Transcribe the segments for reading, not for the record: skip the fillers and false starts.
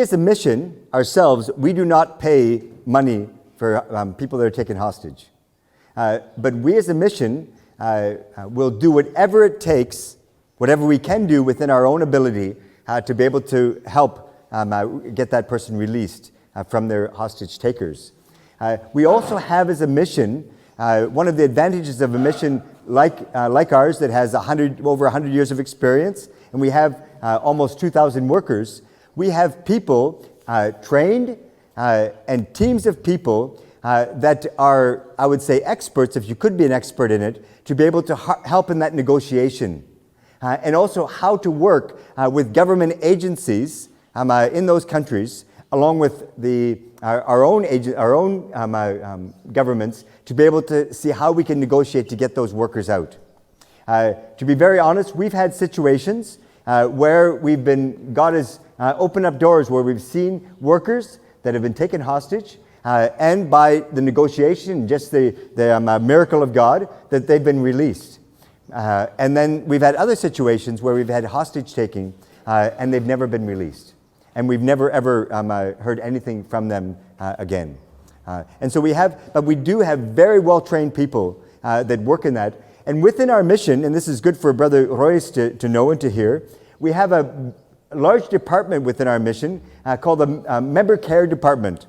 as a mission ourselves, we do not pay money for people that are taken hostage. But we as a mission will do whatever it takes, whatever we can do within our own ability to be able to help get that person released from their hostage takers. We also have as a mission, one of the advantages of a mission like ours that has over 100 years of experience, and we have almost 2,000 workers. We have people trained and teams of people that are, I would say, experts, if you could be an expert in it, to be able to help in that negotiation. And also how to work with government agencies in those countries, along with our own governments, to be able to see how we can negotiate to get those workers out. To be very honest, we've had situations where God has opened up doors where we've seen workers that have been taken hostage, and by the negotiation, just the miracle of God, that they've been released. And then we've had other situations where we've had hostage taking, and they've never been released. And we've never, ever heard anything from them again. And so but we do have very well-trained people that work in that. And within our mission, and this is good for Brother Royce to know and to hear, we have a large department within our mission called the Member Care Department.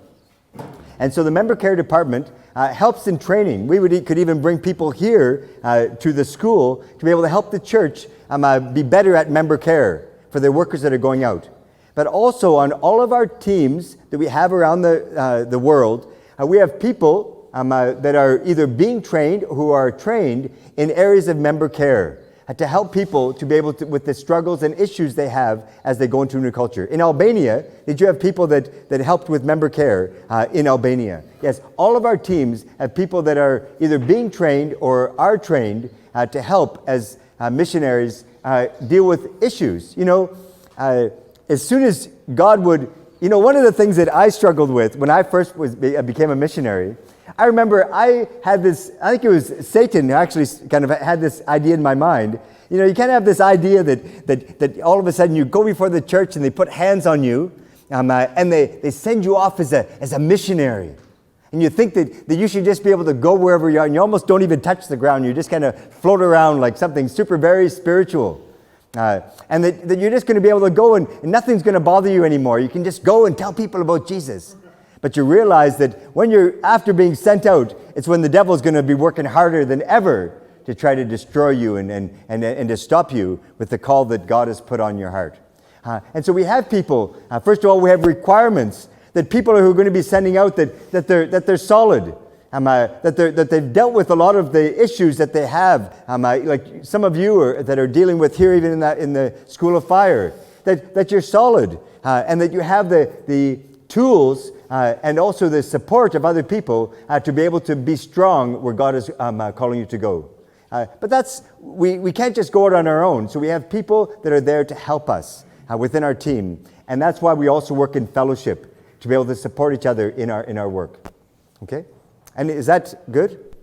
And so the Member Care Department helps in training. We could even bring people here to the school to be able to help the church be better at member care for their workers that are going out. But also on all of our teams that we have around the world, we have people that are either being trained or who are trained in areas of member care to help people to be able to, with the struggles and issues they have as they go into a new culture. In Albania, did you have people that helped with member care in Albania? Yes, all of our teams have people that are either being trained or are trained to help as missionaries deal with issues. You know, as soon as God would, one of the things that I struggled with when I first became a missionary, I remember I had this, I think it was Satan who actually kind of had this idea in my mind. You can't have this idea that all of a sudden you go before the church and they put hands on you and they send you off as a missionary. And you think that you should just be able to go wherever you are, and you almost don't even touch the ground. You just kind of float around like something very spiritual. And that you're just going to be able to go and nothing's going to bother you anymore. You can just go and tell people about Jesus. But you realize that when you're after being sent out, it's when the devil's going to be working harder than ever to try to destroy you and to stop you with the call that God has put on your heart. And so we have people, first of all, we have requirements that people who are going to be sending out that they're solid, that they've dealt with a lot of the issues that they have, like some of you that are dealing with here, even in the School of Fire, that you're solid, and that you have the tools and also the support of other people to be able to be strong where God is calling you to go. But we can't just go out on our own. So we have people that are there to help us within our team, and that's why we also work in fellowship to be able to support each other in our work. Okay, and is that good?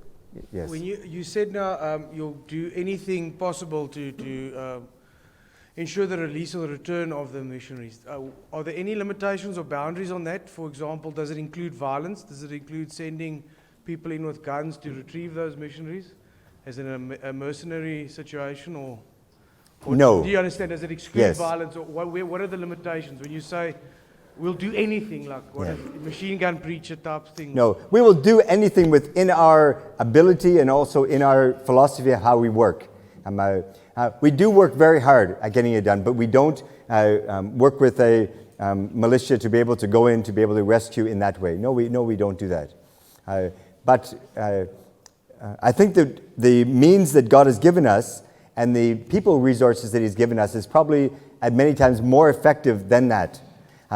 Yes. When you said now you'll do anything possible to ensure the release or the return of the missionaries. Are there any limitations or boundaries on that? For example, does it include violence? Does it include sending people in with guns to retrieve those missionaries? As in a mercenary situation? Or no. Do you understand? Does it exclude Yes. violence? Or what are the limitations? When you say, we'll do anything, like machine gun preacher type thing? No, we will do anything within our ability and also in our philosophy of how we work. We do work very hard at getting it done, but we don't work with a militia to be able to go in to be able to rescue in that way. No, we don't do that. But I think that the means that God has given us and the people resources that He's given us is probably at many times more effective than that.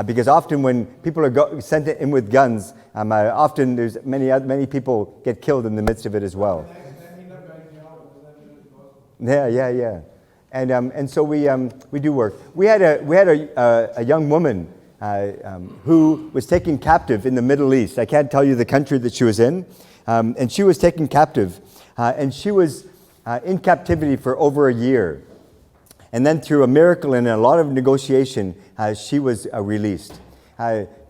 Because often when people are sent in with guns, often there's many people get killed in the midst of it as well. Yeah. And so we do work. We had a young woman who was taken captive in the Middle East. I can't tell you the country that she was in, and she was taken captive, and she was in captivity for over a year. And then through a miracle and a lot of negotiation, she was released.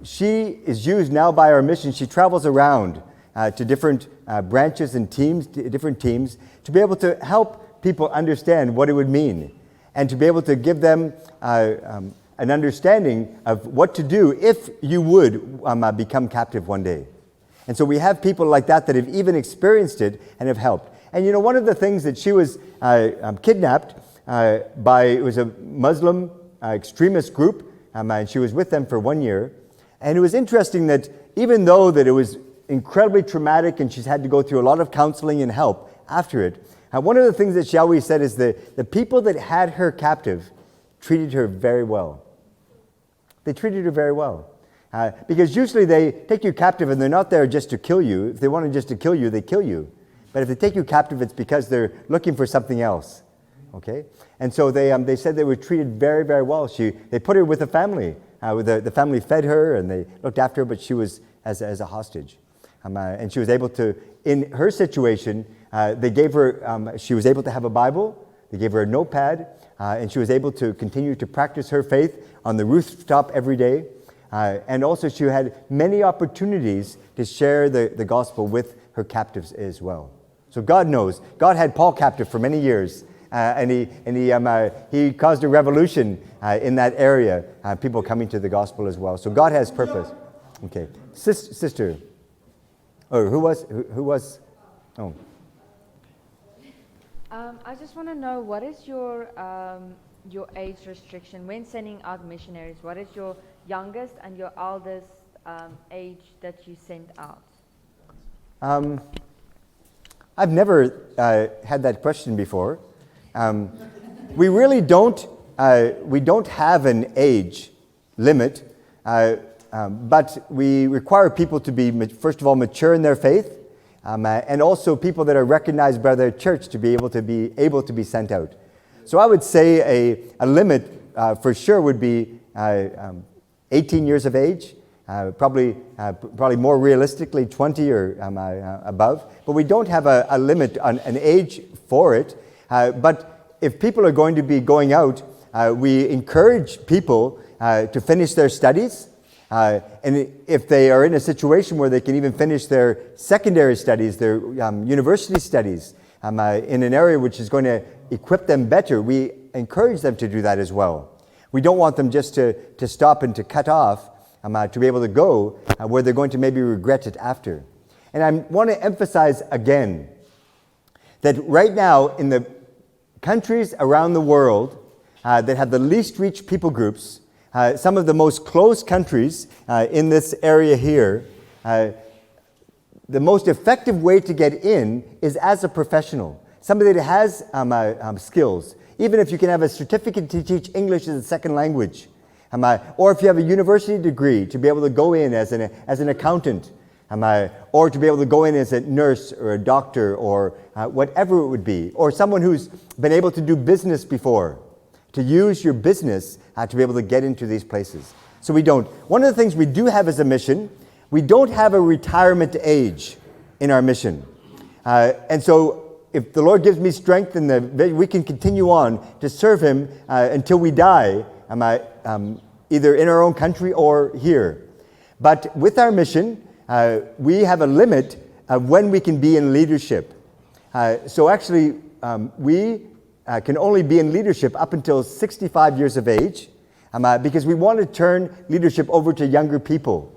she is used now by our mission. She travels around to different branches and teams, different teams, to be able to help people understand what it would mean and to be able to give them an understanding of what to do if you would become captive one day. And so we have people like that have even experienced it and have helped. And you know, one of the things that she was kidnapped by, it was a Muslim extremist group, and she was with them for 1 year. And it was interesting that even though that it was incredibly traumatic and she's had to go through a lot of counseling and help after it, one of the things that she always said is that the people that had her captive treated her very well. They treated her very well. Because usually they take you captive and they're not there just to kill you. If they wanted just to kill you, they kill you. But if they take you captive, it's because they're looking for something else. Okay? And so they said they were treated very, very well. They put her with a family. The family fed her and they looked after her, but she was as a hostage. And she was able to, in her situation, they gave her, she was able to have a Bible. They gave her a notepad. And she was able to continue to practice her faith on the rooftop every day. And also she had many opportunities to share the gospel with her captives as well. So God knows. God had Paul captive for many years. And he caused a revolution in that area, people coming to the gospel as well. So God has purpose. Okay. Sister. Or who was? Oh. I just want to know, what is your age restriction when sending out missionaries? What is your youngest and your eldest age that you send out? I've never had that question before. We really don't have an age limit, but we require people to be, first of all, mature in their faith, and also people that are recognized by their church to be able to be sent out. So I would say a limit for sure would be 18 years of age, probably more realistically 20 or above. But we don't have a limit on an age for it. But if people are going to be going out, we encourage people to finish their studies. And if they are in a situation where they can even finish their secondary studies, their university studies, in an area which is going to equip them better, we encourage them to do that as well. We don't want them just to stop and to cut off, to be able to go where they're going to maybe regret it after. And I want to emphasize again that right now in the countries around the world that have the least reached people groups, some of the most closed countries in this area here, the most effective way to get in is as a professional, somebody that has skills. Even if you can have a certificate to teach English as a second language, or if you have a university degree to be able to go in as an accountant, or to be able to go in as a nurse or a doctor or whatever it would be, or someone who's been able to do business before, to use your business to be able to get into these places. So we don't. One of the things we do have as a mission, we don't have a retirement age in our mission. And so if the Lord gives me strength and we can continue on to serve Him until we die, either in our own country or here. But with our mission, we have a limit of when we can be in leadership. So actually, we can only be in leadership up until 65 years of age, because we want to turn leadership over to younger people.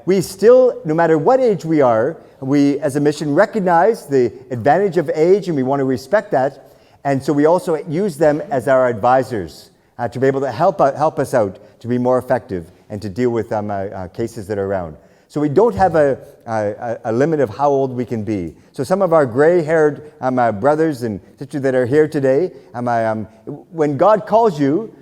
We still, no matter what age we are, we as a mission recognize the advantage of age and we want to respect that. And so we also use them as our advisors to be able to help us out to be more effective and to deal with cases that are around. So we don't have a limit of how old we can be. So some of our gray-haired brothers and sisters that are here today, when God calls you,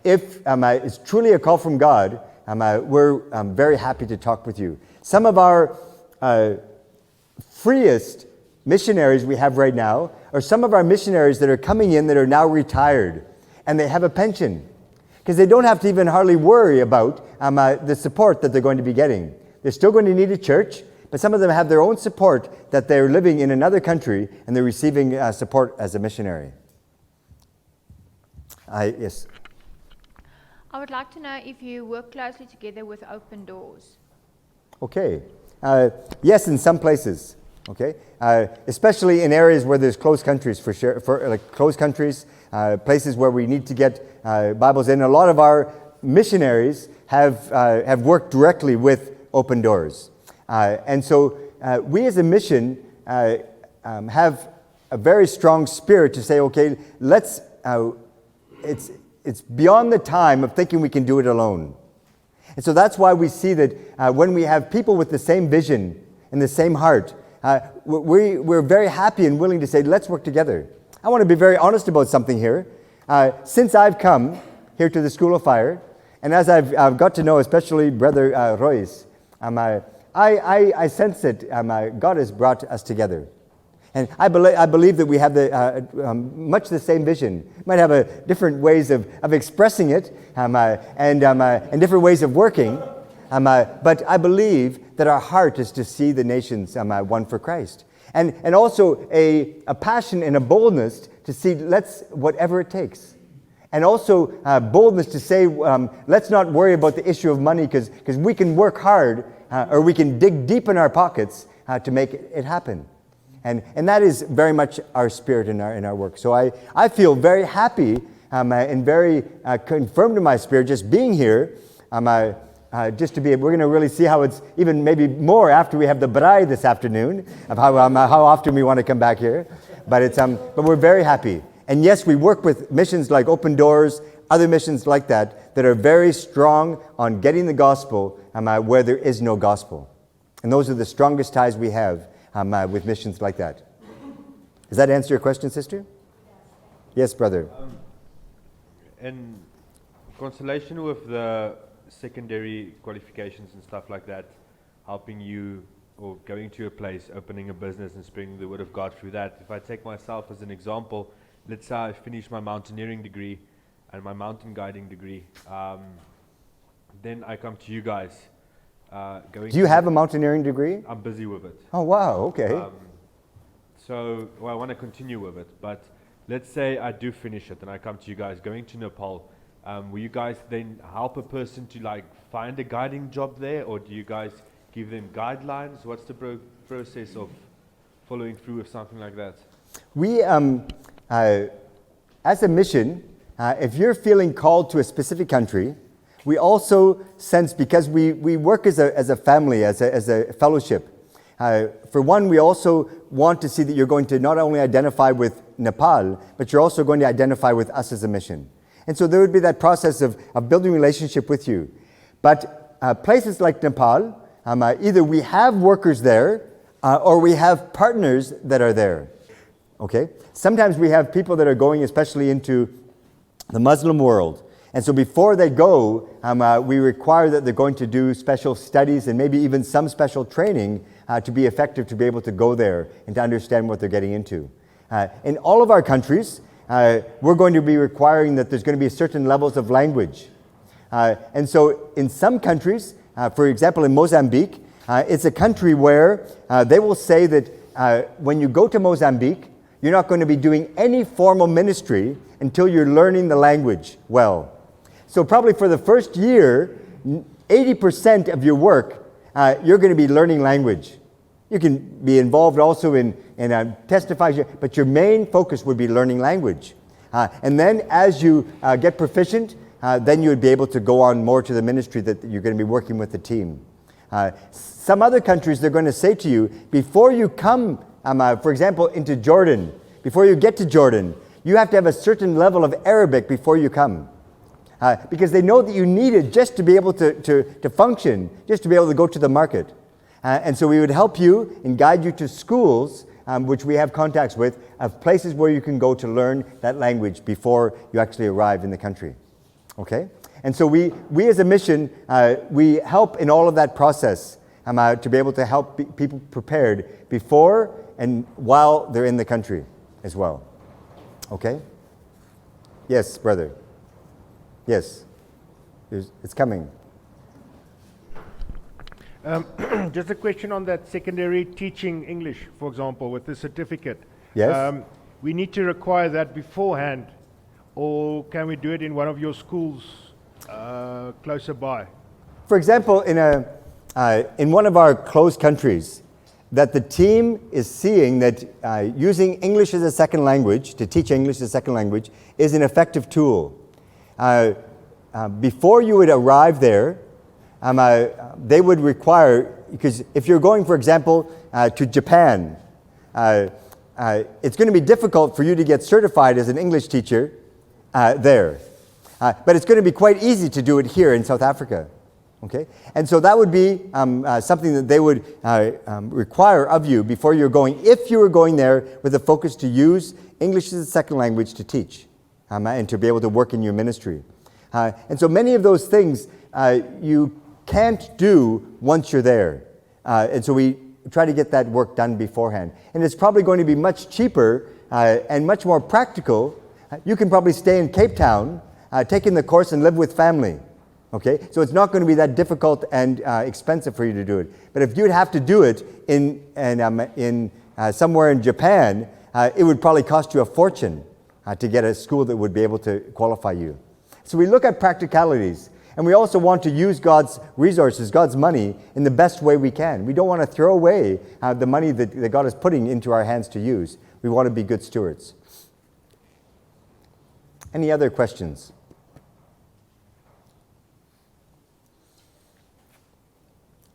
if it's truly a call from God, we're very happy to talk with you. Some of our freest missionaries we have right now are some of our missionaries that are coming in that are now retired, and they have a pension, because they don't have to even hardly worry about the support that they're going to be getting. They're still going to need a church, but some of them have their own support that they're living in another country and they're receiving support as a missionary. Yes. I would like to know if you work closely together with Open Doors. Okay. Yes, in some places. Okay. Especially in areas where there's closed countries, for sure. For like closed countries, places where we need to get Bibles in. A lot of our missionaries have worked directly with Open Doors, and so we as a mission have a very strong spirit to say, okay, let's. It's beyond the time of thinking we can do it alone. And so that's why we see that when we have people with the same vision and the same heart, we're very happy and willing to say, let's work together. I want to be very honest about something here. Since I've come here to the School of Fire, and as I've got to know, especially Brother Royce, I sense that God has brought us together. And I believe that we have much the same vision. Might have different ways of expressing it and different ways of working. But I believe that our heart is to see the nations one for Christ. And also a passion and a boldness to see, whatever it takes. And also boldness to say, let's not worry about the issue of money because we can work hard or we can dig deep in our pockets to make it happen. And that is very much our spirit in our work. So I feel very happy and very confirmed in my spirit just being here. Just to be, we're going to really see how it's even maybe more after we have the braai this afternoon of how often we want to come back here. But we're very happy. And yes, we work with missions like Open Doors, other missions like that are very strong on getting the gospel where there is no gospel. And those are the strongest ties we have with missions like that. Does that answer your question, sister? Yes, brother. In constellation with the secondary qualifications and stuff like that, helping you or going to a place, opening a business and spreading the word of God through that. If I take myself as an example, let's say I finish my mountaineering degree and my mountain guiding degree, then I come to you guys. Do you have a mountaineering degree? I'm busy with it. Oh, wow, okay. I want to continue with it, but let's say I do finish it and I come to you guys going to Nepal. Will you guys then help a person to find a guiding job there, or do you guys give them guidelines? What's the process of following through with something like that? We, as a mission, if you're feeling called to a specific country, we also sense, because we work as a family, as a fellowship. For one, we also want to see that you're going to not only identify with Nepal, but you're also going to identify with us as a mission. And so there would be that process of building a relationship with you. But places like Nepal, either we have workers there or we have partners that are there. Okay? Sometimes we have people that are going especially into the Muslim world. And so before they go, we require that they're going to do special studies and maybe even some special training to be effective, to be able to go there and to understand what they're getting into. In all of our countries, we're going to be requiring that there's going to be certain levels of language. And so in some countries, for example, in Mozambique, it's a country where they will say that when you go to Mozambique, you're not going to be doing any formal ministry until you're learning the language well. So probably for the first year, 80% of your work, you're going to be learning language. You can be involved also in testifying, but your main focus would be learning language. And then as you get proficient, then you would be able to go on more to the ministry that you're going to be working with the team. Some other countries, they're going to say to you, before you come, for example, into Jordan, before you get to Jordan, you have to have a certain level of Arabic before you come. Because they know that you need it just to be able to function, just to be able to go to the market. And so we would help you and guide you to schools, which we have contacts with, of places where you can go to learn that language before you actually arrive in the country. Okay? And so we as a mission, we help in all of that process to be able to help people prepared before and while they're in the country as well. Okay? Yes, brother. Yes. It's coming. Just a question on that secondary teaching English, for example, with the certificate. Yes. We need to require that beforehand, or can we do it in one of your schools? closer by? For example, in one of our closed countries, that the team is seeing that using English as a second language, to teach English as a second language, is an effective tool. Before you would arrive there, they would require, because if you're going, for example, to Japan, it's going to be difficult for you to get certified as an English teacher there. But it's going to be quite easy to do it here in South Africa. Okay? And so that would be something that they would require of you before you're going, if you were going there with a focus to use English as a second language to teach and to be able to work in your ministry. And so many of those things you can't do once you're there. And so we try to get that work done beforehand. And it's probably going to be much cheaper and much more practical. You can probably stay in Cape Town, take in the course and live with family. Okay, so it's not going to be that difficult and expensive for you to do it. But if you'd have to do it in somewhere in Japan, it would probably cost you a fortune to get a school that would be able to qualify you. So we look at practicalities, and we also want to use God's resources, God's money, in the best way we can. We don't want to throw away the money that God is putting into our hands to use. We want to be good stewards. Any other questions?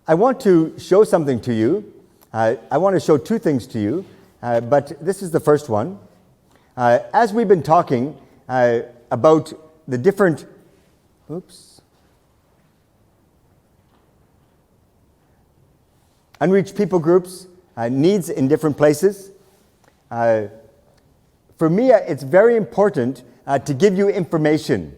I want to show something to you. I want to show two things to you, but this is the first one. As we've been talking about the different, unreached people groups, needs in different places, for me, it's very important to give you information.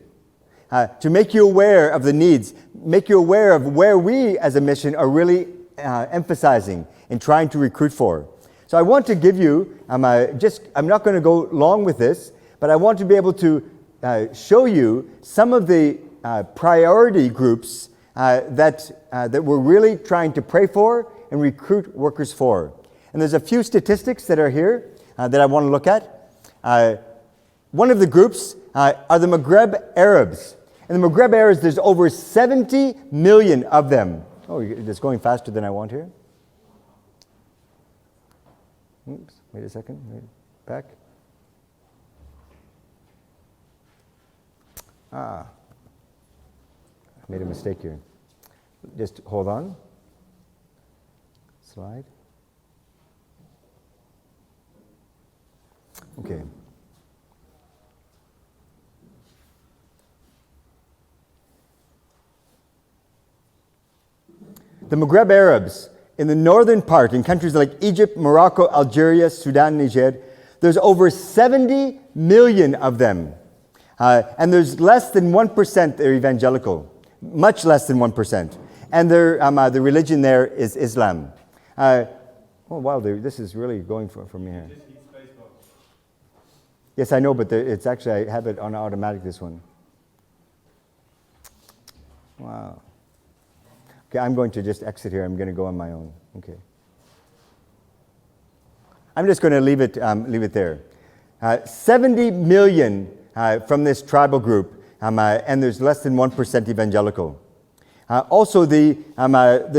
To make you aware of the needs, make you aware of where we as a mission are really emphasizing and trying to recruit for. So I want to give you, I'm not going to go long with this, but I want to be able to show you some of the priority groups that we're really trying to pray for and recruit workers for. And there's a few statistics that are here that I want to look at. One of the groups are the Maghreb Arabs. And the Maghreb Arabs, there's over 70 million of them. Oh, it's going faster than I want here. Oops, wait a second. Back. I made a mistake here. Just hold on. Slide. Okay. The Maghreb Arabs in the northern part, in countries like Egypt, Morocco, Algeria, Sudan, Niger, there's over 70 million of them. And there's less than 1% that are evangelical, much less than 1%. And the religion there is Islam. Oh, wow, this is really going from here. Yes, I know, but it's actually, I have it on automatic, this one. Wow. Okay, I'm going to just exit here. I'm going to go on my own. Okay. I'm just going to leave it there. 70 million from this tribal group, and there's less than 1% evangelical. Also, the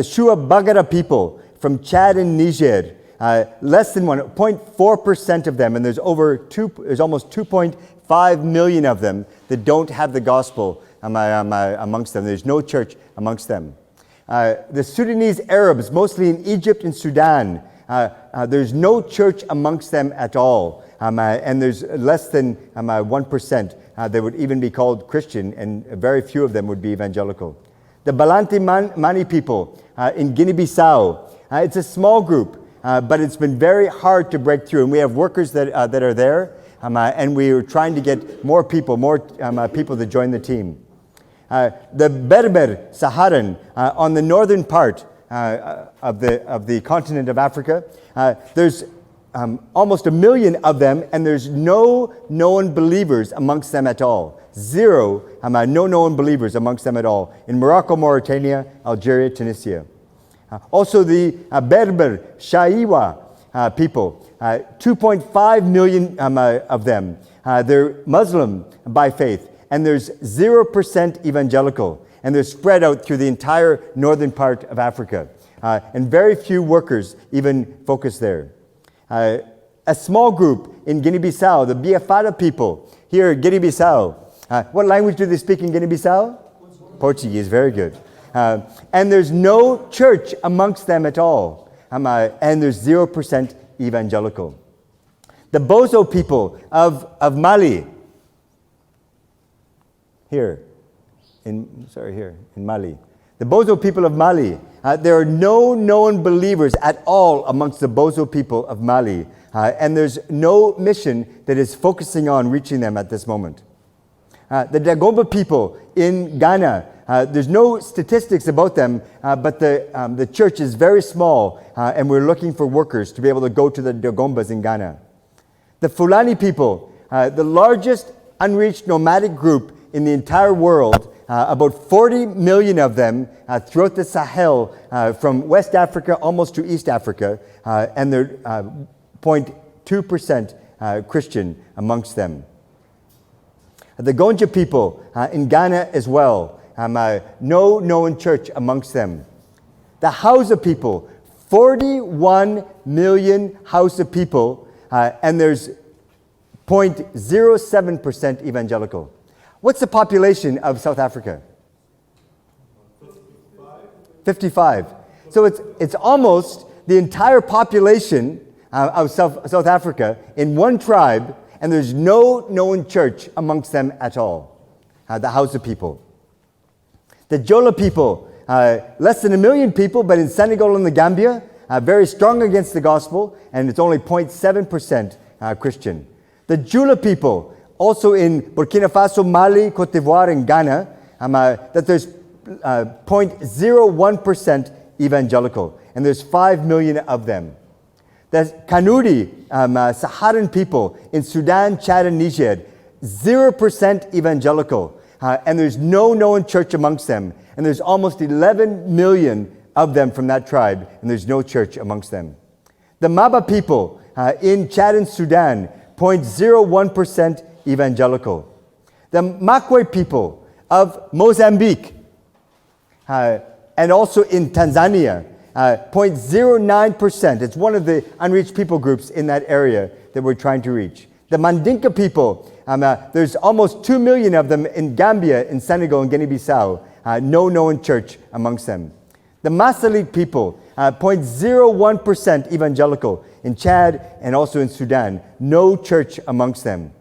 Shua Bagara people from Chad and Niger, less than 0.4% of them, and there's almost 2.5 million of them that don't have the gospel amongst them. There's no church amongst them. The Sudanese Arabs, mostly in Egypt and Sudan, there's no church amongst them at all. And there's less than 1% that would even be called Christian, and very few of them would be evangelical. The Balanti Mani people in Guinea-Bissau, it's a small group, but it's been very hard to break through. And we have workers that are there, and we are trying to get more people to join the team. The Berber Saharan on the northern part of the continent of Africa, there's almost 1 million of them, and there's no known believers amongst them at all. Zero, no known believers amongst them at all. In Morocco, Mauritania, Algeria, Tunisia. Also the Berber Shaiwa people, 2.5 million of them. They're Muslim by faith, and there's 0% evangelical. And they're spread out through the entire northern part of Africa. And very few workers even focus there. A small group in Guinea-Bissau, the Biafara people, here in Guinea-Bissau. What language do they speak in Guinea-Bissau? Portuguese, very good. And there's no church amongst them at all. And there's 0% evangelical. The Bozo people of Mali, here in Mali. The Bozo people of Mali, there are no known believers at all amongst the Bozo people of Mali. And there's no mission that is focusing on reaching them at this moment. The Dagomba people in Ghana, there's no statistics about them, but the church is very small, and we're looking for workers to be able to go to the Dagombas in Ghana. The Fulani people, the largest unreached nomadic group in the entire world, about 40 million of them throughout the Sahel, from West Africa almost to East Africa, and they're 0.2% Christian amongst them. The Gonja people in Ghana as well, no known church amongst them. The Hausa people, 41 million Hausa people, and there's 0.07% evangelical. What's the population of South Africa? 55. So it's almost the entire population of South Africa in one tribe, and there's no known church amongst them at all. The Hausa people. The Jola people, less than 1 million people, but in Senegal and the Gambia, very strong against the gospel, and it's only 0.7% Christian. The Jula people, also in Burkina Faso, Mali, Cote d'Ivoire, and Ghana, that there's 0.01% evangelical, and there's 5 million of them. The Kanuri, Saharan people in Sudan, Chad, and Niger, 0% evangelical, and there's no known church amongst them, and there's almost 11 million of them from that tribe, and there's no church amongst them. The Maba people in Chad and Sudan, 0.01% evangelical. The Makwe people of Mozambique, and also in Tanzania, 0.09%. It's one of the unreached people groups in that area that we're trying to reach. The Mandinka people, there's almost 2 million of them in Gambia, in Senegal, and Guinea-Bissau. No known church amongst them. The Masalit people, 0.01% evangelical in Chad and also in Sudan. No church amongst them.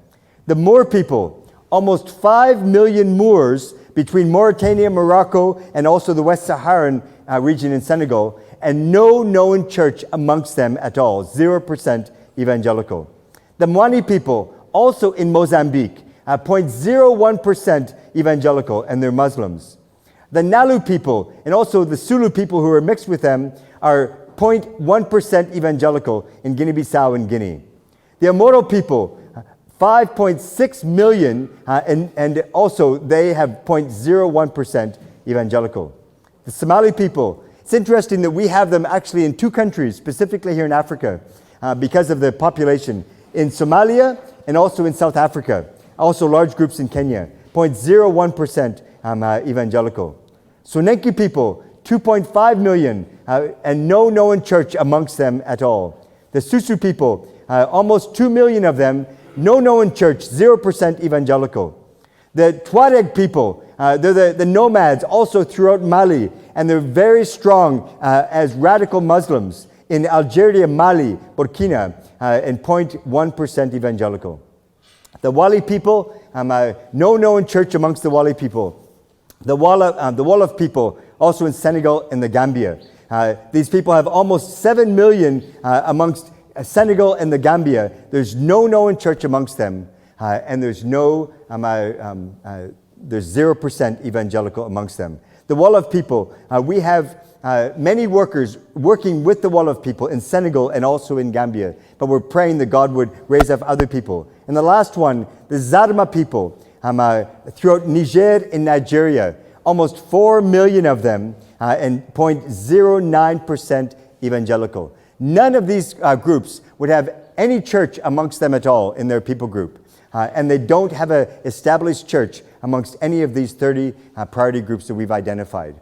The Moor people, almost 5 million Moors between Mauritania, Morocco, and also the West Saharan region in Senegal, and no known church amongst them at all, 0% evangelical. The Mwani people, also in Mozambique, 0.01% evangelical, and they're Muslims. The Nalu people, and also the Sulu people who are mixed with them, are 0.1% evangelical in Guinea-Bissau and Guinea. The Amoro people, 5.6 million, and also they have 0.01% evangelical. The Somali people, it's interesting that we have them actually in 2 countries, specifically here in Africa, because of the population. In Somalia and also in South Africa. Also large groups in Kenya, 0.01% evangelical. Sonenki people, 2.5 million, and no known church amongst them at all. The Susu people, almost 2 million of them, no known church, 0% evangelical. The Tuareg people, they're the nomads also throughout Mali, and they're very strong as radical Muslims in Algeria, Mali, Burkina, and 0.1% evangelical. The Wali people, no known church amongst the Wali people. The Wolof people, also in Senegal and the Gambia. These people have almost 7 million amongst Senegal and the Gambia. There's no known church amongst them, and there's 0% evangelical amongst them. The Wolof people, we have many workers working with the Wolof people in Senegal and also in Gambia, but we're praying that God would raise up other people. And the last one, the Zarma people, throughout Niger and Nigeria, almost 4 million of them, and 0.09% evangelical. None of these groups would have any church amongst them at all in their people group. And they don't have an established church amongst any of these 30 priority groups that we've identified.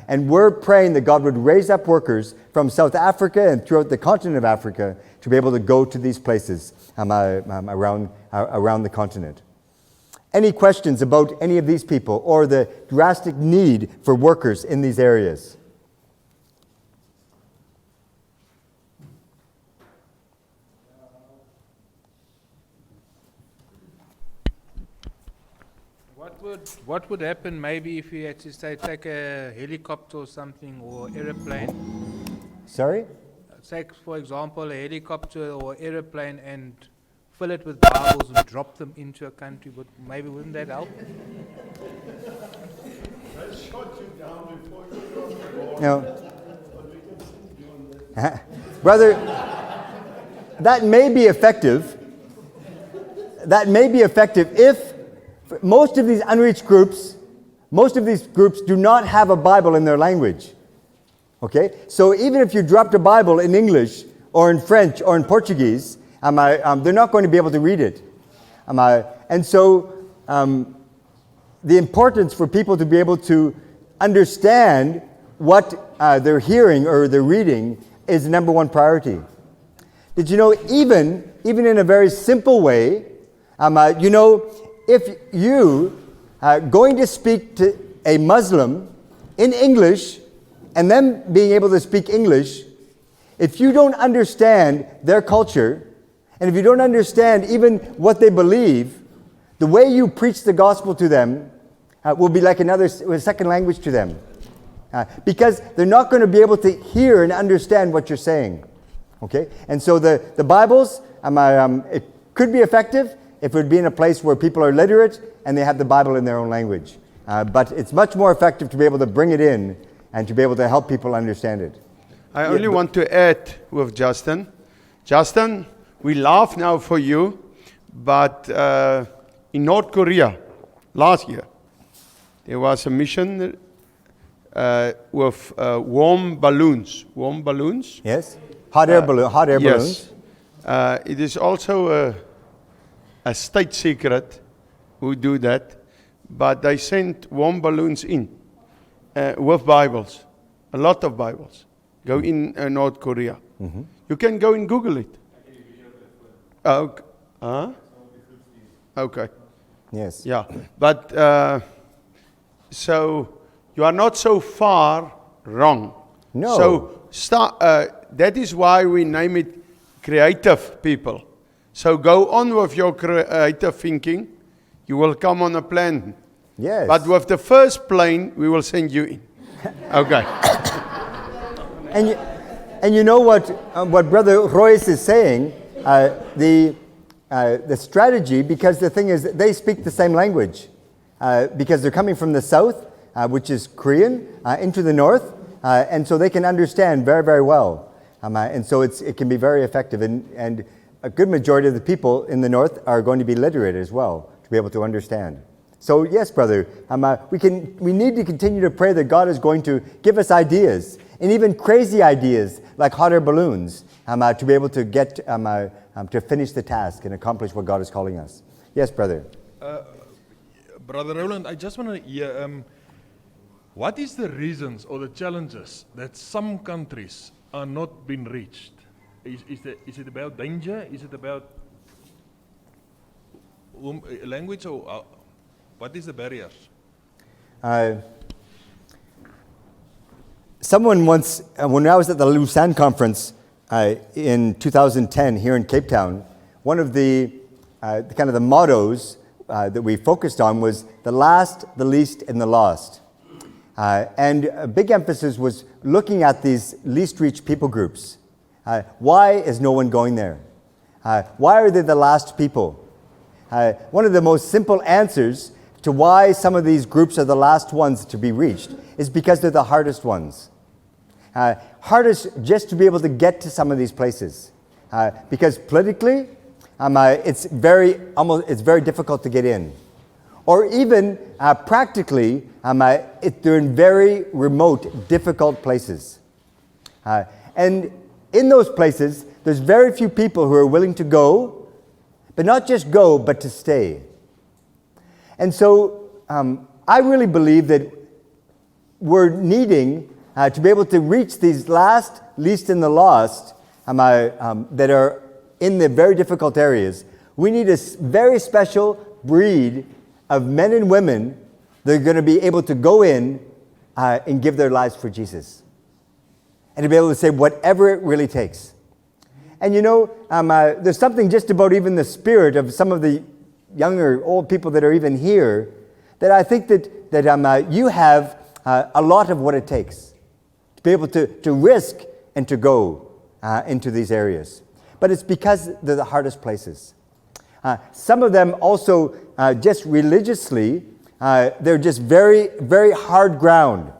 And we're praying that God would raise up workers from South Africa and throughout the continent of Africa to be able to go to these places around the continent. Any questions about any of these people or the drastic need for workers in these areas? What would happen maybe if you had to say take a helicopter or something or aeroplane? Sorry? Take for example a helicopter or aeroplane and fill it with Bibles and drop them into a country. Wouldn't that help? No. Brother, that may be effective. That may be effective if most of these unreached groups, do not have a Bible in their language. Okay? So even if you dropped a Bible in English or in French or in Portuguese, they're not going to be able to read it. And so the importance for people to be able to understand what they're hearing or they're reading is the number one priority. Did you know even in a very simple way, if you going to speak to a Muslim in English and them being able to speak English, if you don't understand their culture, and if you don't understand even what they believe, the way you preach the gospel to them will be like a second language to them. Because they're not going to be able to hear and understand what you're saying. Okay? And so the Bibles, it could be effective if it would be in a place where people are literate and they have the Bible in their own language. But it's much more effective to be able to bring it in and to be able to help people understand it. I only want to add with Justin. Justin, we laugh now for you, but in North Korea, last year, there was a mission with warm balloons. Warm balloons? Yes? Hot air balloons? Yes. It is also a state secret who do that, but they sent warm balloons in with Bibles, a lot of Bibles, go in North Korea. Mm-hmm. You can go and Google it. Okay. Okay. Yes. Yeah, but so you are not so far wrong. No. So that is why we name it creative people. So go on with your creative thinking. You will come on a plane. Yes. But with the first plane, we will send you in. Okay. And you know what Brother Royce is saying? The strategy, because the thing is, they speak the same language. Because they're coming from the south, which is Korean, into the north, and so they can understand very, very well. And so it can be very effective. And a good majority of the people in the north are going to be literate as well, to be able to understand. So yes, brother, we need to continue to pray that God is going to give us ideas, and even crazy ideas like hot air balloons, to be able to get to finish the task and accomplish what God is calling us. Yes, brother. Brother Roland, I just want to hear, what is the reasons or the challenges that some countries are not being reached? Is it about danger? Is it about language, or what is the barriers? Someone once, when I was at the Lausanne conference in 2010 here in Cape Town, one of the kind of the mottos that we focused on was the last, the least, and the lost. And a big emphasis was looking at these least reached people groups. Why is no one going there? Why are they the last people? One of the most simple answers to why some of these groups are the last ones to be reached is because they're the hardest ones. Hardest just to be able to get to some of these places. Because politically, it's very difficult to get in. Or even practically, they're in very remote, difficult places. And in those places, there's very few people who are willing to go, but not just go, but to stay. And so I really believe that we're needing to be able to reach these last, least and the lost that are in the very difficult areas. We need a very special breed of men and women that are going to be able to go in and give their lives for Jesus. And to be able to say whatever it really takes. And you know, there's something just about even the spirit of some of the younger, old people that are even here, that I think that you have a lot of what it takes to be able to risk and to go into these areas. But it's because they're the hardest places. Some of them also, just religiously, they're just very, very hard ground.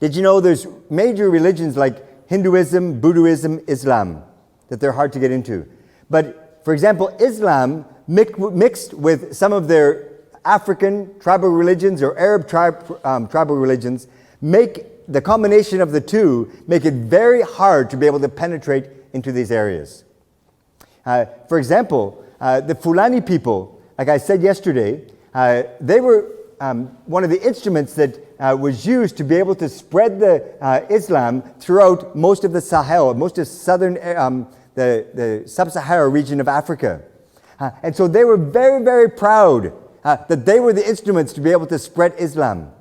Did you know there's major religions like Hinduism, Buddhism, Islam, that they're hard to get into? But, for example, Islam mixed with some of their African tribal religions or Arab tribal religions, make the combination of the two make it very hard to be able to penetrate into these areas. For example, the Fulani people, like I said yesterday, they were one of the instruments that was used to be able to spread the Islam throughout most of the Sahel, most of southern, the sub-Sahara region of Africa. And so they were very, very proud that they were the instruments to be able to spread Islam.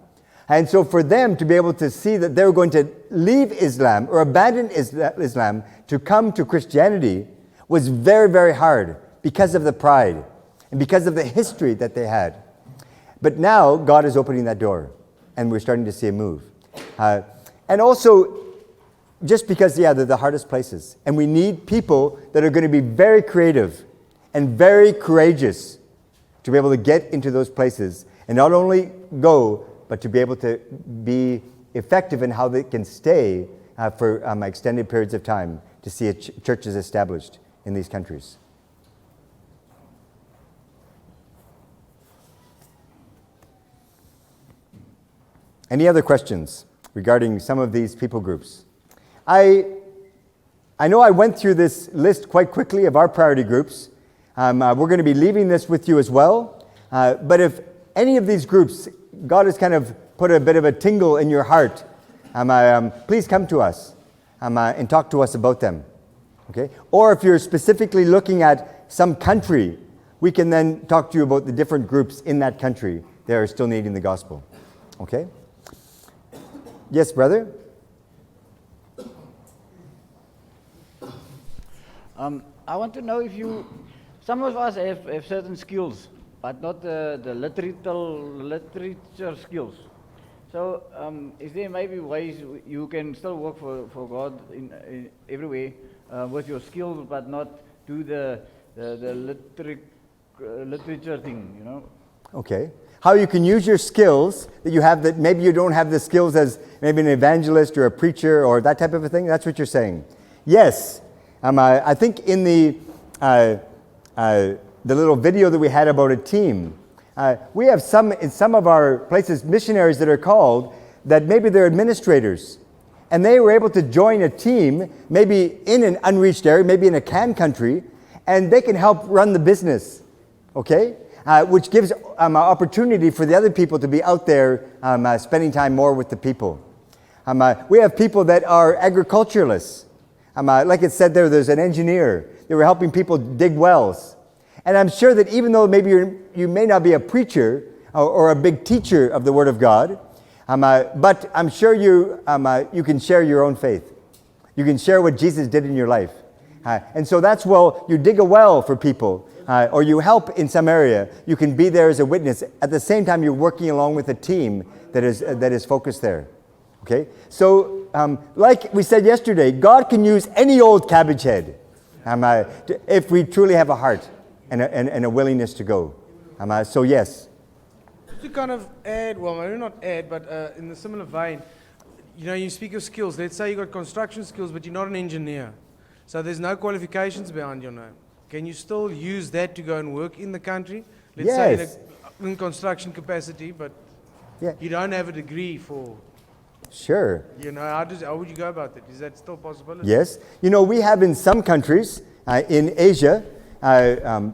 And so for them to be able to see that they were going to leave Islam or abandon Islam to come to Christianity was very, very hard because of the pride and because of the history that they had. But now God is opening that door and we're starting to see a move. And also, just because, they're the hardest places. And we need people that are going to be very creative and very courageous to be able to get into those places and not only go, but to be able to be effective in how they can stay for extended periods of time to see churches established in these countries. Any other questions regarding some of these people groups? I know I went through this list quite quickly of our priority groups. We're going to be leaving this with you as well. But if any of these groups, God has kind of put a bit of a tingle in your heart, please come to us and talk to us about them. Okay? Or if you're specifically looking at some country, we can then talk to you about the different groups in that country that are still needing the gospel. Okay? Yes, brother? I want to know if some of us have certain skills, but not the literature skills. So is there maybe ways you can still work for God in everywhere with your skills, but not do the literature thing, you know? Okay. How you can use your skills that you have that maybe you don't have the skills as maybe an evangelist or a preacher or that type of a thing? That's what you're saying. Yes. I think in the little video that we had about a team, we have in some of our places missionaries that are called that maybe they're administrators. And they were able to join a team, maybe in an unreached area, maybe in a can country, and they can help run the business. Okay? Which gives opportunity for the other people to be out there spending time more with the people. We have people that are agriculturalists. Like it said there's an engineer. They were helping people dig wells. And I'm sure that even though maybe you may not be a preacher or a big teacher of the Word of God, but I'm sure you can share your own faith. You can share what Jesus did in your life. And so that's, you dig a well for people. Or you help in some area, you can be there as a witness. At the same time, you're working along with a team that is focused there. Okay? So, like we said yesterday, God can use any old cabbage head if we truly have a heart and a willingness to go. So, yes. Just to kind of add, well, maybe not add, but in the similar vein, you speak of skills. Let's say you got construction skills, but you're not an engineer. So there's no qualifications behind your name. Can you still use that to go and work in the country? Let's say in construction capacity, but you don't have a degree for... Sure. How would you go about that? Is that still possible? Yes. We have in some countries in Asia,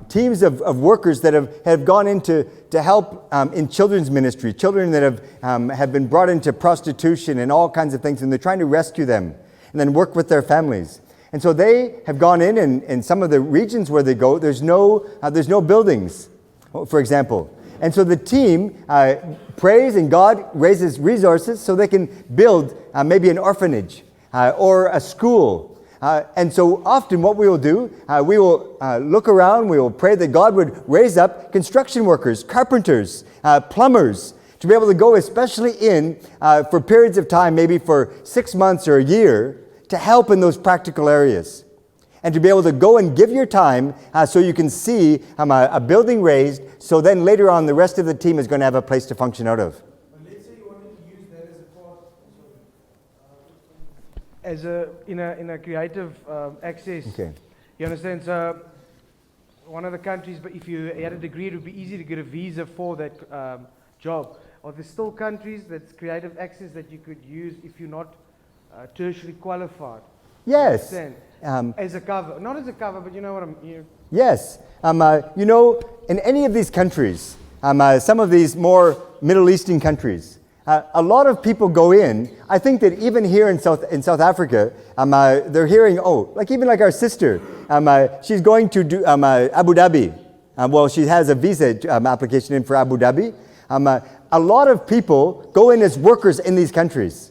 teams of workers that have gone into to help in children's ministry, children that have been brought into prostitution and all kinds of things, and they're trying to rescue them and then work with their families. And so they have gone in some of the regions where they go, there's no buildings, for example. And so the team prays and God raises resources so they can build maybe an orphanage or a school. And so often what we will do, we will look around, we will pray that God would raise up construction workers, carpenters, plumbers, to be able to go especially for periods of time, maybe for 6 months or a year, to help in those practical areas. And to be able to go and give your time so you can see a building raised, so then later on the rest of the team is going to have a place to function out of. But let's say you wanted to use that as a part, in a creative access. Okay. You understand? So one of the countries, but if you had a degree, it would be easy to get a visa for that job. Are there still countries that's creative access that you could use if you're not tertiary qualified? Yes. As a cover, not as a cover, but you know what I'm. Yes. In any of these countries, some of these more Middle Eastern countries, a lot of people go in. I think that even here in South Africa, they're hearing, even our sister, she's going to do Abu Dhabi. She has a visa application in for Abu Dhabi. A lot of people go in as workers in these countries.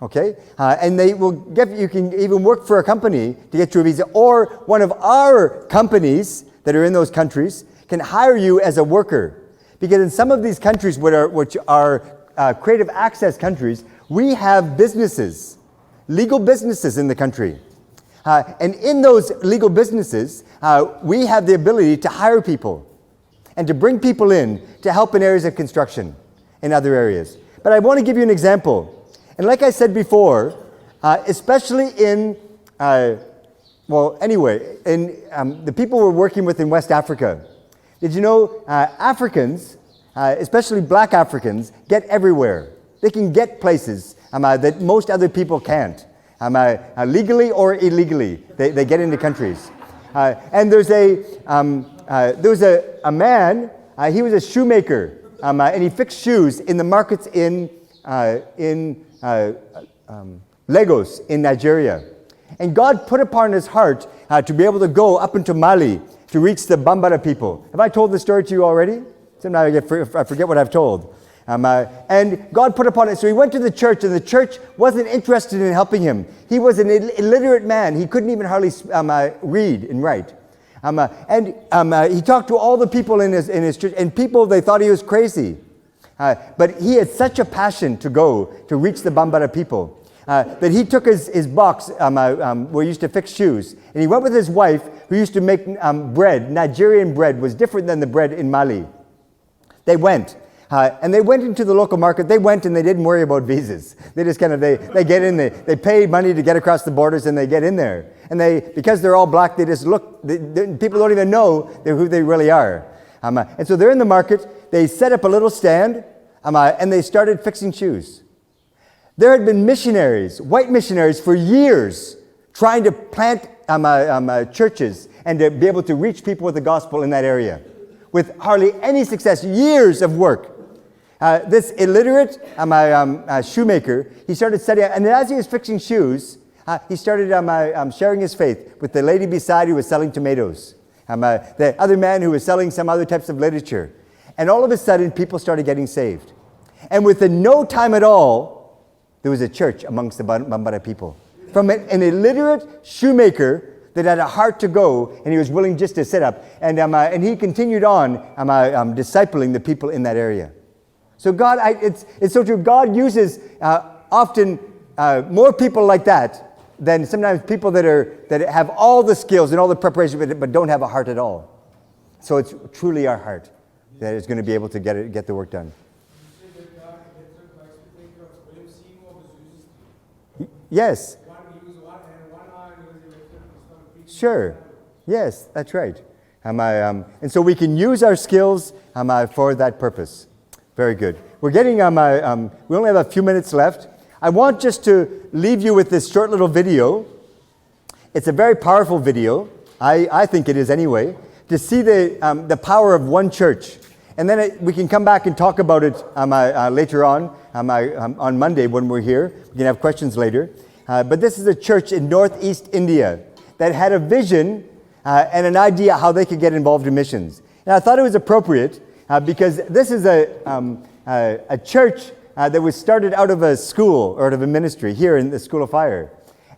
Okay, and they will you can even work for a company to get you a visa, or one of our companies that are in those countries can hire you as a worker. Because in some of these countries, which are creative access countries, we have businesses, legal businesses in the country. And in those legal businesses, we have the ability to hire people and to bring people in to help in areas of construction in other areas. But I want to give you an example. And like I said before, especially in the people we're working with in West Africa, did you know Africans, especially black Africans, get everywhere. They can get places that most other people can't. Legally or illegally, they get into countries. And there was a man, he was a shoemaker, and he fixed shoes in the markets in Lagos in Nigeria. And God put upon his heart to be able to go up into Mali to reach the Bambara people. Have I told this story to you already? Sometimes I forget what I've told. And God put upon it, so he went to the church, and the church wasn't interested in helping him. He was an illiterate man. He couldn't even hardly read and write. He talked to all the people in his church, and people, they thought he was crazy. But he had such a passion to go to reach the Bambara people that he took his box where he used to fix shoes, and he went with his wife, who used to make bread. Nigerian bread was different than the bread in Mali. They went. And they went into the local market. They went and they didn't worry about visas. They just they get in, they pay money to get across the borders, and they get in there. And because they're all black, they just look, people don't even know who they really are. And so they're in the market, they set up a little stand, and they started fixing shoes. There had been missionaries, white missionaries, for years trying to plant churches and to be able to reach people with the gospel in that area, with hardly any success, years of work. This illiterate shoemaker, he started studying, and as he was fixing shoes, he started sharing his faith with the lady beside who was selling tomatoes, the other man who was selling some other types of literature. And all of a sudden, people started getting saved. And within no time at all, there was a church amongst the Bambara people. From an illiterate shoemaker that had a heart to go, and he was willing just to sit up. And he continued on discipling the people in that area. So God, it's so true. God uses often more people like that than sometimes people that have all the skills and all the preparation, but don't have a heart at all. So it's truly our heart that is going to be able to get the work done. Yes. Sure. Yes, that's right. And so we can use our skills for that purpose. Very good. We're getting, we only have a few minutes left. I want just to leave you with this short little video. It's a very powerful video. I think it is anyway. to see the power of one church. And then we can come back and talk about it later on Monday when we're here. We can have questions later. But this is a church in northeast India that had a vision and an idea how they could get involved in missions. And I thought it was appropriate because this is a church that was started out of a school or out of a ministry here in the School of Fire.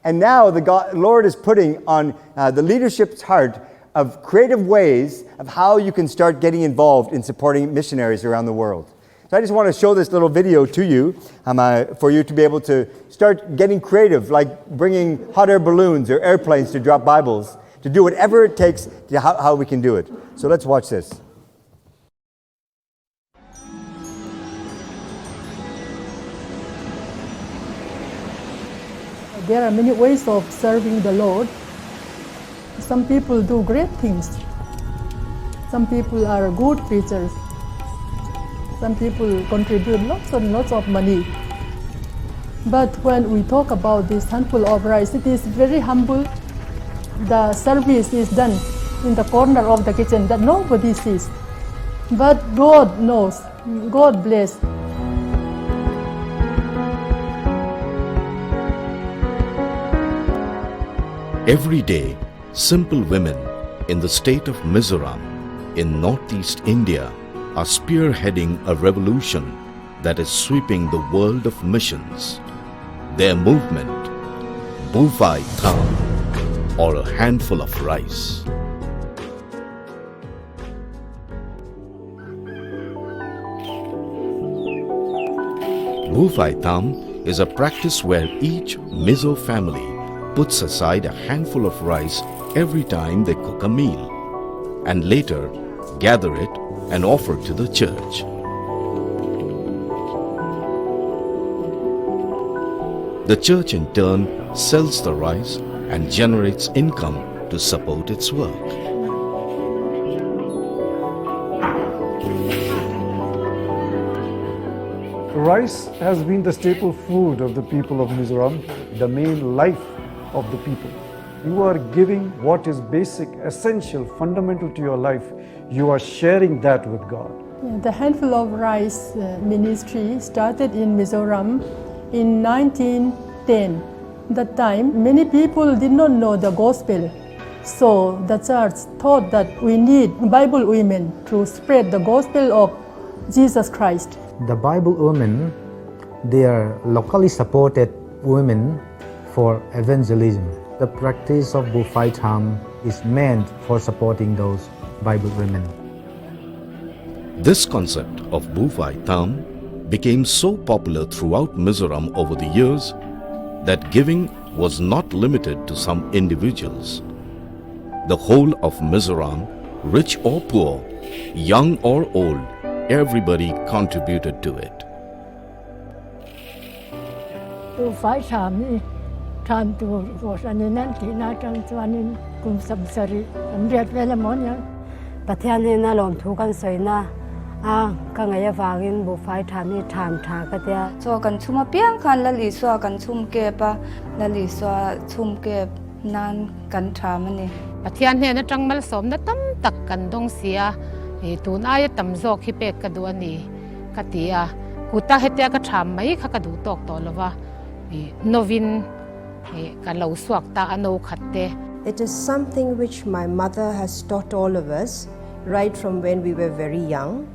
And now the Lord is putting on the leadership's heart of creative ways of how you can start getting involved in supporting missionaries around the world. So I just want to show this little video to you for you to be able to start getting creative, like bringing hot air balloons or airplanes to drop Bibles, to do whatever it takes to how we can do it. So let's watch this. There are many ways of serving the Lord. Some people do great things. Some people are good preachers. Some people contribute lots and lots of money. But when we talk about this handful of rice, it is very humble. The service is done in the corner of the kitchen that nobody sees. But God knows. God bless. Every day, simple women in the state of Mizoram in northeast India are spearheading a revolution that is sweeping the world of missions. Their movement, Bufai Tham, or a handful of rice. Bufai Tham is a practice where each Mizo family puts aside a handful of rice every time they cook a meal, and later gather it and offer to the church. The church in turn sells the rice and generates income to support its work. Rice has been the staple food of the people of Mizoram, the main life of the people. You are giving what is basic, essential, fundamental to your life. You are sharing that with God. The handful of rice ministry started in Mizoram in 1910. That time, many people did not know the gospel. So the church thought that we need Bible women to spread the gospel of Jesus Christ. The Bible women, they are locally supported women for evangelism. The practice of Bufai Tham is meant for supporting those Bible women. This concept of Bufai Tham became so popular throughout Mizoram over the years that giving was not limited to some individuals. The whole of Mizoram, rich or poor, young or old, everybody contributed to it. Bufai Tham ni tham tu ani nanti na tang chuanin kum samsari amriat vela monya pathian na lom thu kan soina a ka ngai awangin Bufai Tham ni tham tha ka tia so kan chuma piang khan la li so kan chum ke pa la li so chum ke nan kan tha mani pathian he na tangmal som na tam tak kan dong sia e tun ai tam zok hi pek ka du ani ka tia kuta hetia ka tham mai kha ka du tok to lova e novin e ka lo suak ta ano khatte. It is something which my mother has taught all of us right from when we were very young,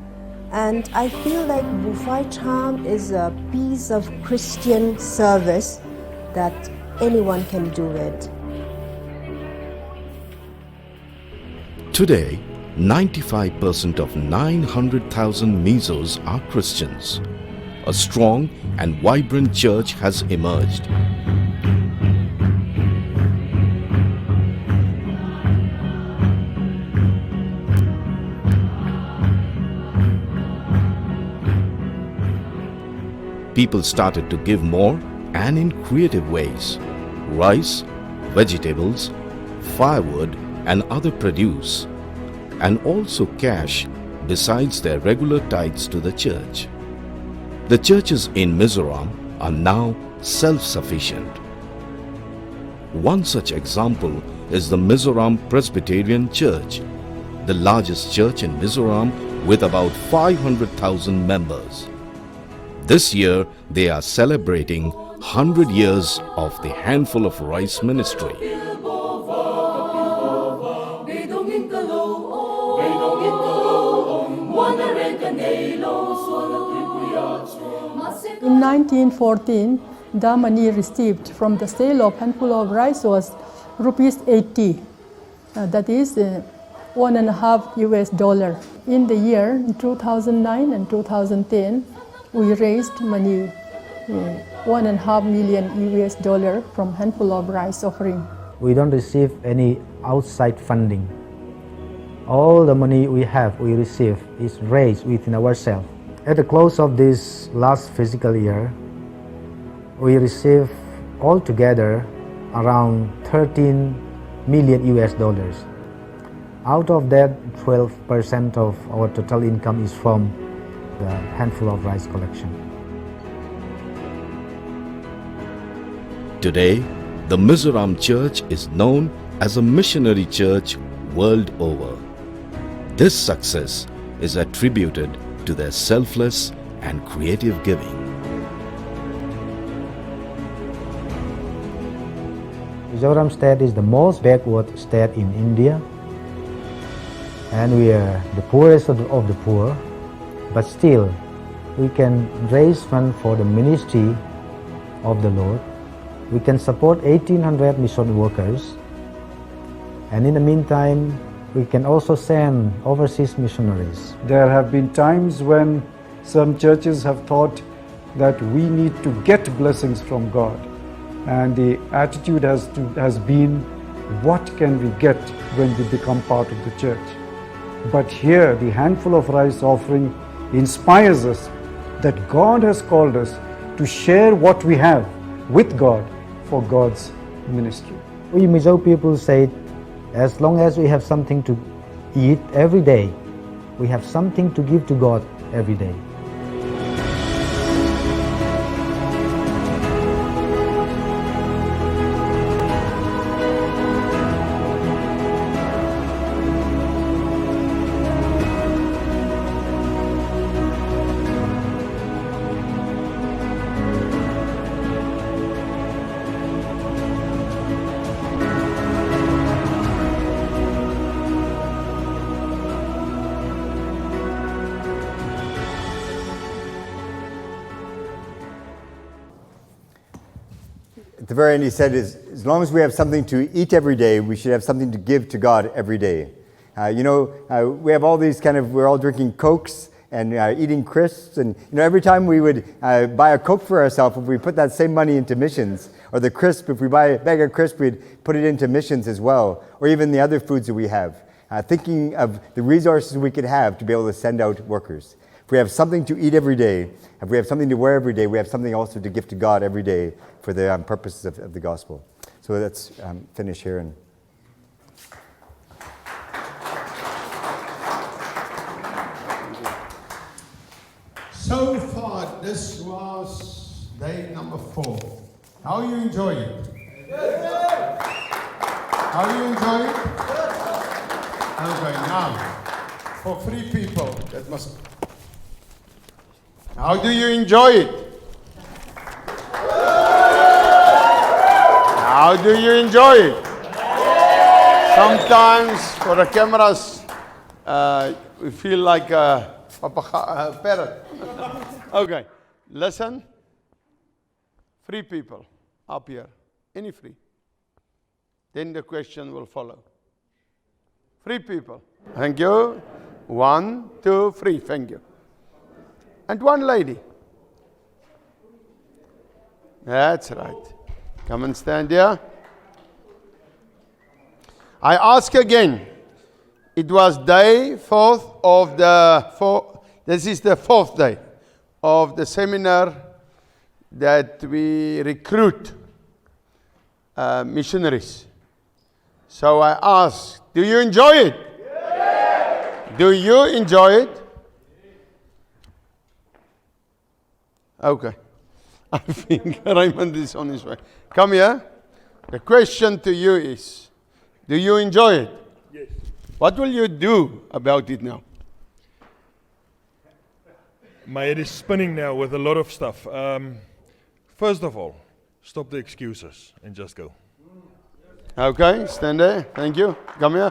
and I feel like Bufai Tham is a piece of Christian service that anyone can do it. Today, 95% of 900,000 Mizos are Christians. A strong and vibrant church has emerged. People started to give more and in creative ways. Rice, vegetables, firewood and other produce, and also cash besides their regular tithes to the church. The churches in Mizoram are now self-sufficient. One such example is the Mizoram Presbyterian Church. the largest church in Mizoram with about 500,000 members. This year, they are celebrating 100 years of the Handful of Rice ministry. In 1914, the money received from the sale of handful of rice was rupees 80. That is $1.5 US. In the year 2009 and 2010, we raised money, $1.5 million US from handful of rice offering. We don't receive any outside funding. All the money we receive is raised within ourselves. At the close of this last fiscal year, we received altogether around 13 million US. Out of that, 12% of our total income is from the handful of rice collection. Today, the Mizoram Church is known as a missionary church world over. This success is attributed to their selfless and creative giving. Mizoram state is the most backward state in India, and we are the poorest of the poor, but still we can raise funds for the ministry of the Lord. We can support 1,800 mission workers, and in the meantime we can also send overseas missionaries. There have been times when some churches have thought that we need to get blessings from God, and the attitude has been, what can we get when we become part of the church? But here the handful of rice offering inspires us that God has called us to share what we have with God for God's ministry. We Mizo people say, as long as we have something to eat every day, we have something to give to God every day. At the very end, he said, as long as we have something to eat every day, we should have something to give to God every day. We have all these we're all drinking Cokes and eating crisps. And, every time we would buy a Coke for ourselves, if we put that same money into missions, or the crisp, if we buy a bag of crisp, we'd put it into missions as well, or even the other foods that we have. Thinking of the resources we could have to be able to send out workers. If we have something to eat every day, if we have something to wear every day, we have something also to give to God every day for the purposes of the gospel. So let's finish here. And so far, this was day number 4. How you enjoy it? How you enjoy it? Okay, now, for 3 people, that must... How do you enjoy it? How do you enjoy it? Sometimes, for the cameras, we feel like a parrot. Okay, listen. 3 people up here. Any 3. Then the question will follow. 3 people. Thank you. 1, 2, 3. Thank you. And 1 lady. That's right. Come and stand here. I ask again. It was day 4th of the 4th. This is the 4th day of the seminar that we recruit missionaries. So I ask, do you enjoy it? Yeah. Do you enjoy it? Okay. I think Raymond is on his way. Come here. The question to you is, do you enjoy it? Yes. What will you do about it now? My head is spinning now with a lot of stuff. First of all, stop the excuses and just go. Okay, stand there. Thank you. Come here.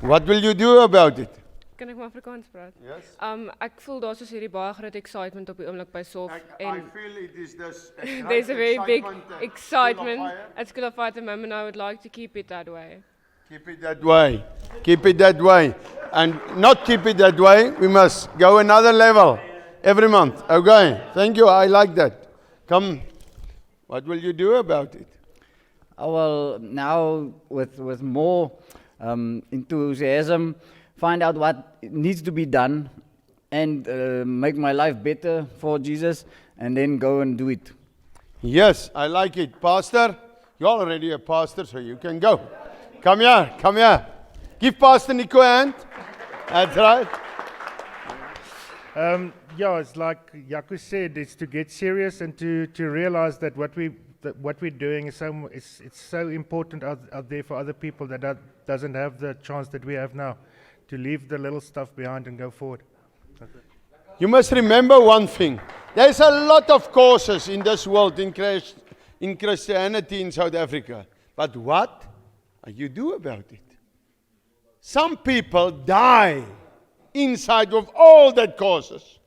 What will you do about it? Kan ek maar Afrikaans praat? Yes. Ek voel daar soos hierdie baie groot excitement op die oomblik by SOF I feel it is this there's a very big excitement at School of Fire at the moment. I would like to keep it that way. Keep it that way. Keep it that way. And not keep it that way, we must go another level every month. Okay, thank you. I like that. Come. What will you do about it? Well, now with more enthusiasm, find out what needs to be done and make my life better for Jesus, and then go and do it. Yes, I like it. Pastor, you're already a pastor, so you can go. Come here, come here. Give Pastor Nico a hand. That's right. Yeah, it's like Jaco said, it's to get serious and to realize that what we're doing is it's so important out there for other people that doesn't have the chance that we have now, to leave the little stuff behind and go forward. You must remember one thing. There's a lot of courses in this world in Christianity in South Africa. But what you do about it? Some people die inside of all that courses.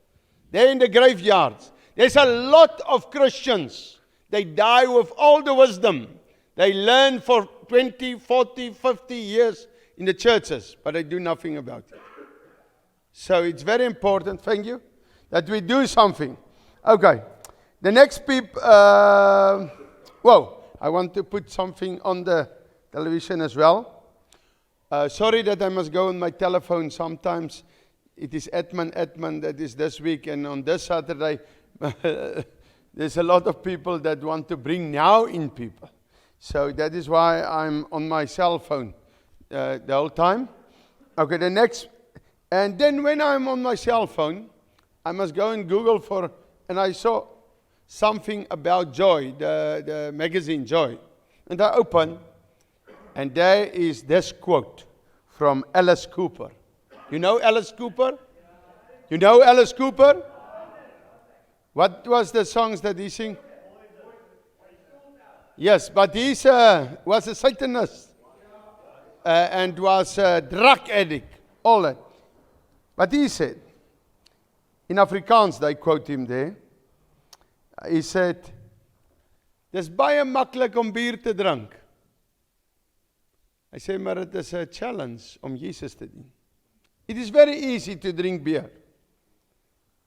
They're in the graveyards. There's a lot of Christians. They die with all the wisdom. They learn for 20, 40, 50 years in the churches, but they do nothing about it. So it's very important, thank you, that we do something. Okay, the next I want to put something on the television as well. Sorry that I must go on my telephone sometimes. It is Edmund that is this week, and on this Saturday, there's a lot of people that want to bring now in people. So that is why I'm on my cell phone the whole time. Okay, the next, and then when I'm on my cell phone, I must go and Google and I saw something about Joy, the magazine Joy. And I open, and there is this quote from Alice Cooper. You know Alice Cooper? You know Alice Cooper? What was the songs that he sang? Yes, but he was a Satanist and was a drug addict, all that. But he said, in Afrikaans, they quote him there, he said, "Dis baie maklik om bier te drink." Hy sê, maar het is 'n challenge om Jesus te dien. It is very easy to drink beer,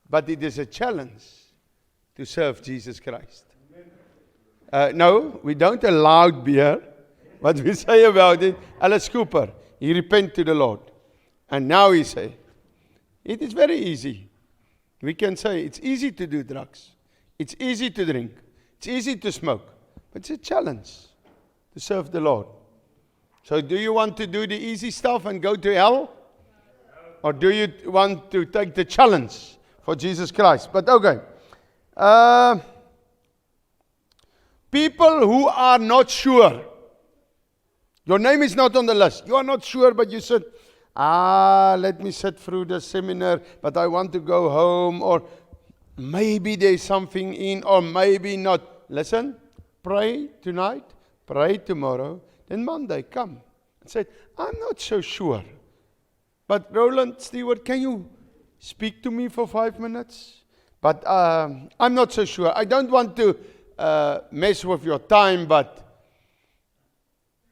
but it is a challenge to serve Jesus Christ. No, we don't allow beer. What we say about it, Alice Cooper, he repented to the Lord. And now he say, it is very easy. We can say it's easy to do drugs. It's easy to drink. It's easy to smoke. But it's a challenge to serve the Lord. So do you want to do the easy stuff and go to hell? Or do you want to take the challenge for Jesus Christ? But okay. People who are not sure. Your name is not on the list. You are not sure, but you said, let me sit through the seminar, but I want to go home, or maybe there's something in, or maybe not. Listen, pray tonight, pray tomorrow, then Monday come and say, I'm not so sure. But Roland Stewart, can you speak to me for 5 minutes? But I'm not so sure. I don't want to mess with your time, but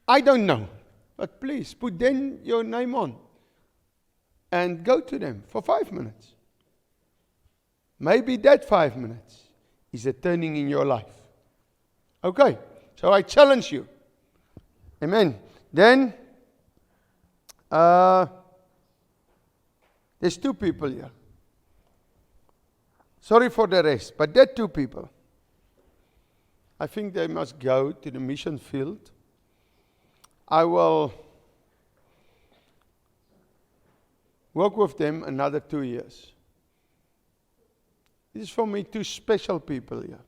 I don't know. But please, put then your name on and go to them for 5 minutes. Maybe that 5 minutes is a turning in your life. Okay, so I challenge you. Amen. Then, there's 2 people here. Sorry for the rest, but there are 2 people. I think they must go to the mission field. I will work with them another 2 years. This is for me 2 special people here.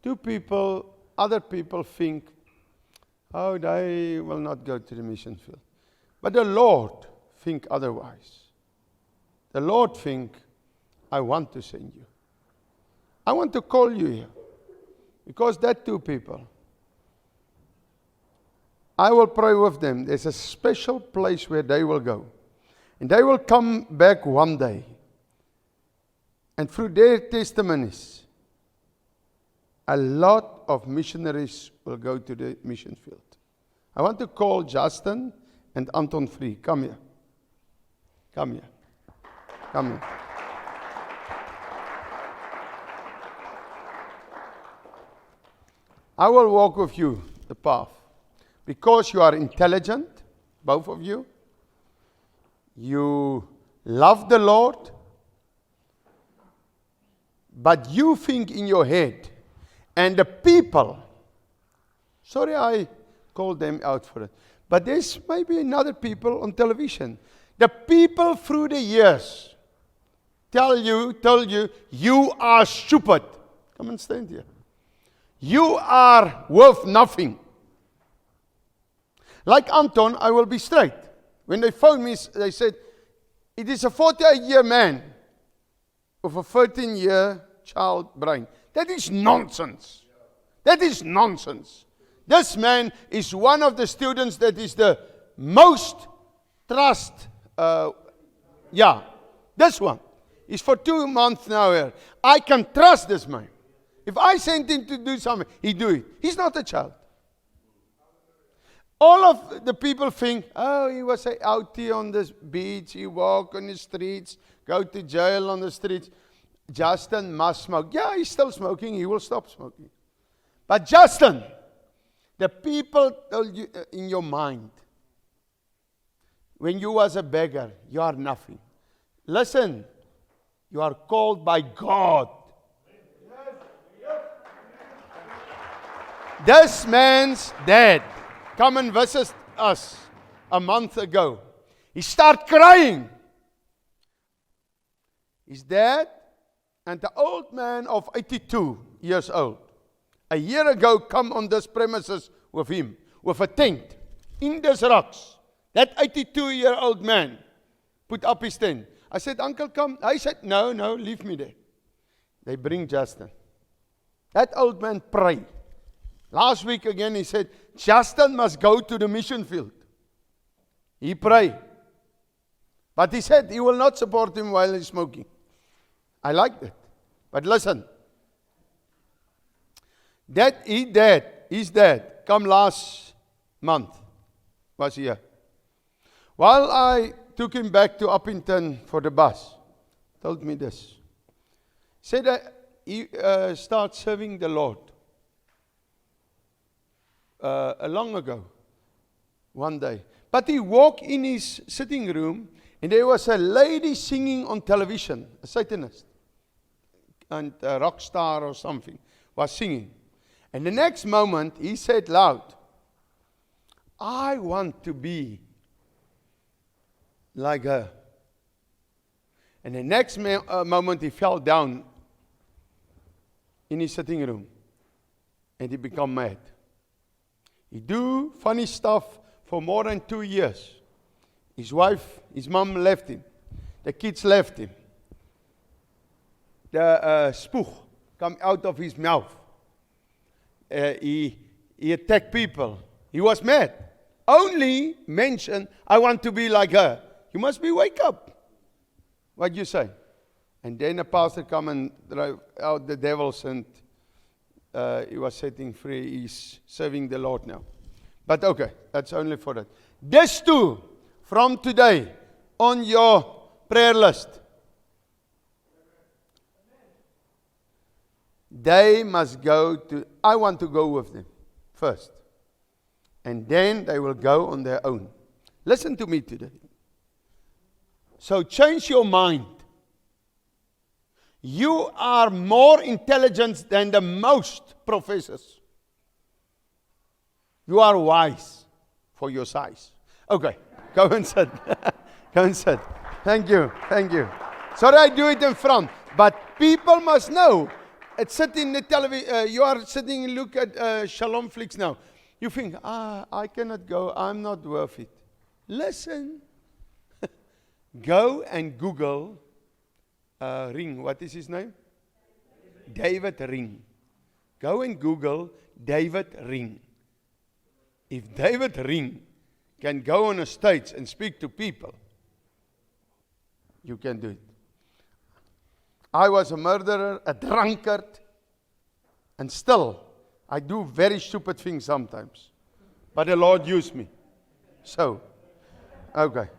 2 people, other people think, oh, they will not go to the mission field. But the Lord think otherwise. The Lord think, I want to send you. I want to call you here. Because that two people, I will pray with them. There's a special place where they will go. And they will come back one day. And through their testimonies, a lot of missionaries will go to the mission field. I want to call Justin and Anton Free. Come here. Come here. Come here. I will walk with you the path. Because you are intelligent, both of you. You love the Lord. But you think in your head, and the people, sorry I called them out for it, but there's maybe another people on television. The people through the years tell you, you are stupid. Come and stand here. You are worth nothing. Like Anton, I will be straight. When they phoned me, they said, it is a 48-year man with a 13-year child brain. That is nonsense. That is nonsense. This man is one of the students that is the most trust. This one. He's for 2 months now here. I can trust this man. If I send him to do something, he do it. He's not a child. All of the people think, oh, he was out here on the beach, he walk on the streets, go to jail on the streets. Justin must smoke. Yeah, he's still smoking, he will stop smoking. But Justin, the people told you in your mind, when you was a beggar, you are nothing. Listen, you are called by God. This man's dead. Come and visit us a month ago. He started crying. He's dead, and the old man of 82 years old, a year ago, come on this premises with him, with a tent, in these rocks. That 82-year-old man put up his tent. I said, Uncle, come. I said, no, leave me there. They bring Justin. That old man prayed. Last week again, he said, Justin must go to the mission field. He prayed. But he said he will not support him while he's smoking. I like that. But listen. That he's dead. Come last month. Was here. While I took him back to Uppington for the bus, told me this. Said that he started serving the Lord. Long ago, one day. But he walked in his sitting room, and there was a lady singing on television, a Satanist, and a rock star or something, was singing. And the next moment, he said loud, I want to be like her. And the next moment, he fell down in his sitting room, and he became mad. He do funny stuff for more than 2 years. His wife, his mom left him. The kids left him. The spook come out of his mouth. He attacked people. He was mad. Only mentioned, I want to be like her. You must be wake up. What you say? And then a pastor come and drive out the devils, and he was setting free. He's serving the Lord now. But okay, that's only for that. This too, from today, on your prayer list. They must go to, I want to go with them first. And then they will go on their own. Listen to me today. So change your mind. You are more intelligent than the most professors. You are wise for your size. Okay, go and sit. Go and sit. Thank you. Sorry I do it in front, but people must know. It's sitting in the television. You are sitting and look at Shalom Flicks now. You think, I cannot go. I'm not worth it. Listen. Go and Google Ring. What is his name? David Ring. Go and Google David Ring. If David Ring can go on a stage and speak to people, you can do it. I was a murderer, a drunkard, and still I do very stupid things sometimes. But the Lord used me. So, okay.